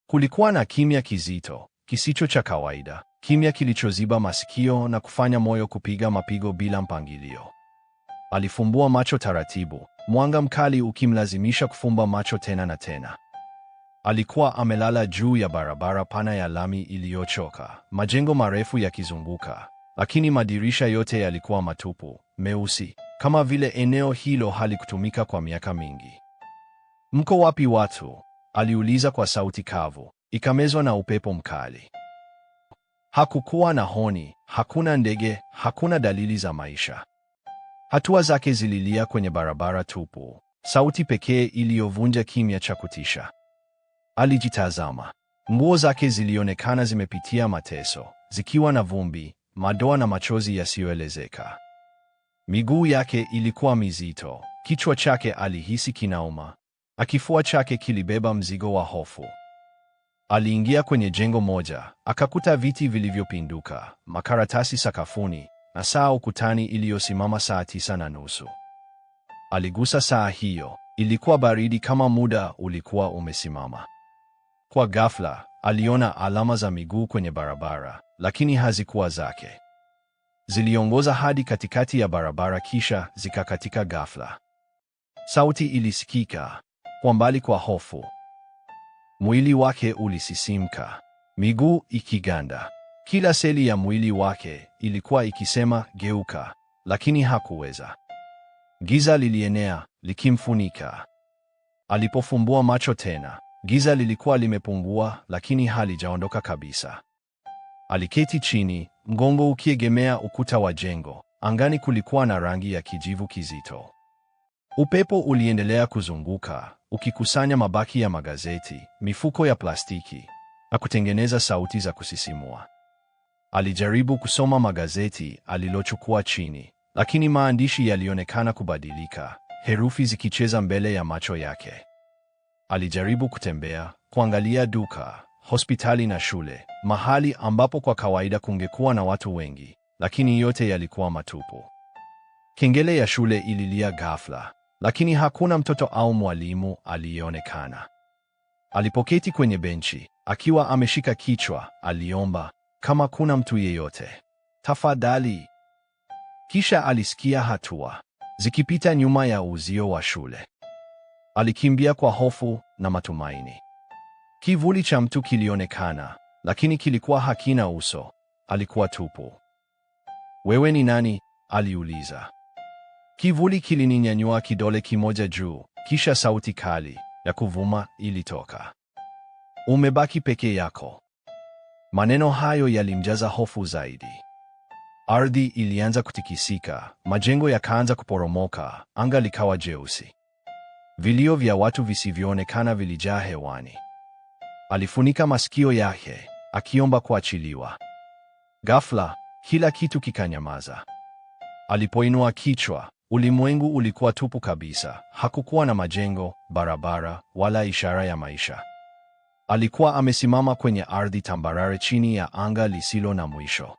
Kulikuwa na kimya kizito, kisicho cha kawaida, kimya kilichoziba masikio na kufanya moyo kupiga mapigo bila mpangilio. Alifumbua macho taratibu, mwanga mkali ukimlazimisha kufumba macho tena na tena. Alikuwa amelala juu ya barabara pana ya lami iliyochoka, majengo marefu yakizunguka, lakini madirisha yote yalikuwa matupu, meusi, kama vile eneo hilo halikutumika kwa miaka mingi. "Mko wapi watu?" aliuliza kwa sauti kavu, ikamezwa na upepo mkali. Hakukuwa na honi, hakuna ndege, hakuna dalili za maisha. Hatua zake zililia kwenye barabara tupu, sauti pekee iliyovunja kimya cha kutisha. Alijitazama. Nguo zake zilionekana zimepitia mateso, zikiwa na vumbi, madoa na machozi yasiyoelezeka. Miguu yake ilikuwa mizito, kichwa chake alihisi kinauma, na kifua chake kilibeba mzigo wa hofu. Aliingia kwenye jengo moja, akakuta viti vilivyopinduka, makaratasi sakafuni, na saa ukutani iliyosimama saa 9:30. Aligusa saa hiyo, ilikuwa baridi kama muda ulikuwa umesimama. Kwa ghafla, aliona alama za miguu kwenye barabara, lakini hazikuwa zake. Ziliongoza hadi katikati ya barabara kisha zikakatika ghafla. Sauti ilisikika kwa mbali kwa hofu. Mwili wake ulisisimka, miguu ikiganda. Kila seli ya mwili wake ilikuwa ikisema geuka, lakini hakuweza. Giza lilienea, likimfunika. Alipofumbua macho tena, giza lilikuwa limepungua, lakini halijaondoka kabisa. Aliketi chini, mgongo ukiegemea ukuta wa jengo. Angani kulikuwa na rangi ya kijivu kizito. Upepo uliendelea kuzunguka, ukikusanya mabaki ya magazeti, mifuko ya plastiki, na kutengeneza sauti za kusisimua. Alijaribu kusoma magazeti alilochukua chini, lakini maandishi yalionekana kubadilika, herufi zikicheza mbele ya macho yake. Alijaribu kutembea, kuangalia duka, hospitali na shule, mahali ambapo kwa kawaida kungekuwa na watu wengi, lakini yote yalikuwa matupu. Kengele ya shule ililia ghafla, lakini hakuna mtoto au mwalimu aliyeonekana. Alipoketi kwenye benchi, akiwa ameshika kichwa, aliomba, "Kama kuna mtu yeyote, tafadhali." Kisha alisikia hatua zikipita nyuma ya uzio wa shule. Alikimbia kwa hofu na matumaini. Kivuli cha mtu kilionekana, lakini kilikuwa hakina uso. Alikuwa tupu. "Wewe ni nani?" aliuliza. Kivuli kilininyanyua kidole kimoja juu, kisha sauti kali ya kuvuma ilitoka. "Umebaki peke yako." Maneno hayo yalimjaza hofu zaidi. Ardhi ilianza kutikisika, majengo yakaanza kuporomoka, anga likawa jeusi. Vilio vya watu visivyoonekana vilijaa hewani. Alifunika masikio yake, akiomba kuachiliwa. Ghafla, kila kitu kikanyamaza. Alipoinua kichwa, ulimwengu ulikuwa tupu kabisa. Hakukuwa na majengo, barabara, wala ishara ya maisha. Alikuwa amesimama kwenye ardhi tambarare chini ya anga lisilo na mwisho.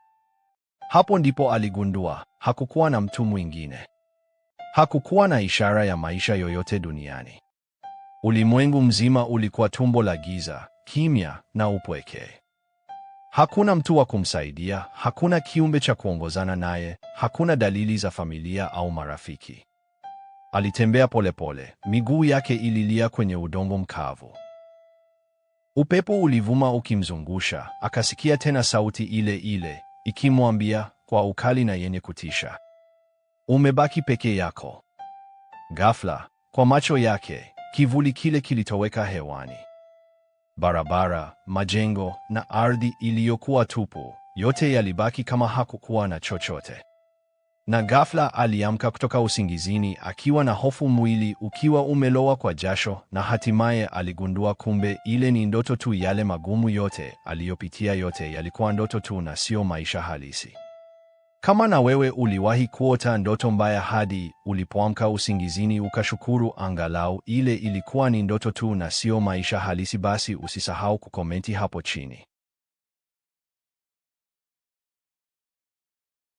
Hapo ndipo aligundua, hakukuwa na mtu mwingine. Hakukuwa na ishara ya maisha yoyote duniani. Ulimwengu mzima ulikuwa tumbo la giza, kimya na upweke. Hakuna mtu wa kumsaidia, hakuna kiumbe cha kuongozana naye, hakuna dalili za familia au marafiki. Alitembea polepole, miguu yake ililia kwenye udongo mkavu. Upepo ulivuma ukimzungusha, akasikia tena sauti ile ile, ikimwambia kwa ukali na yenye kutisha, "Umebaki peke yako." Ghafla, kwa macho yake, kivuli kile kilitoweka hewani. Barabara, majengo na ardhi iliyokuwa tupu, yote yalibaki kama hakukuwa na chochote. Na ghafla aliamka kutoka usingizini akiwa na hofu, mwili ukiwa umelowa kwa jasho, na hatimaye aligundua kumbe ile ni ndoto tu. Yale magumu yote aliyopitia, yote yalikuwa ndoto tu na sio maisha halisi. Kama na wewe uliwahi kuota ndoto mbaya hadi ulipoamka usingizini ukashukuru angalau ile ilikuwa ni ndoto tu na sio maisha halisi, basi usisahau kukomenti hapo chini.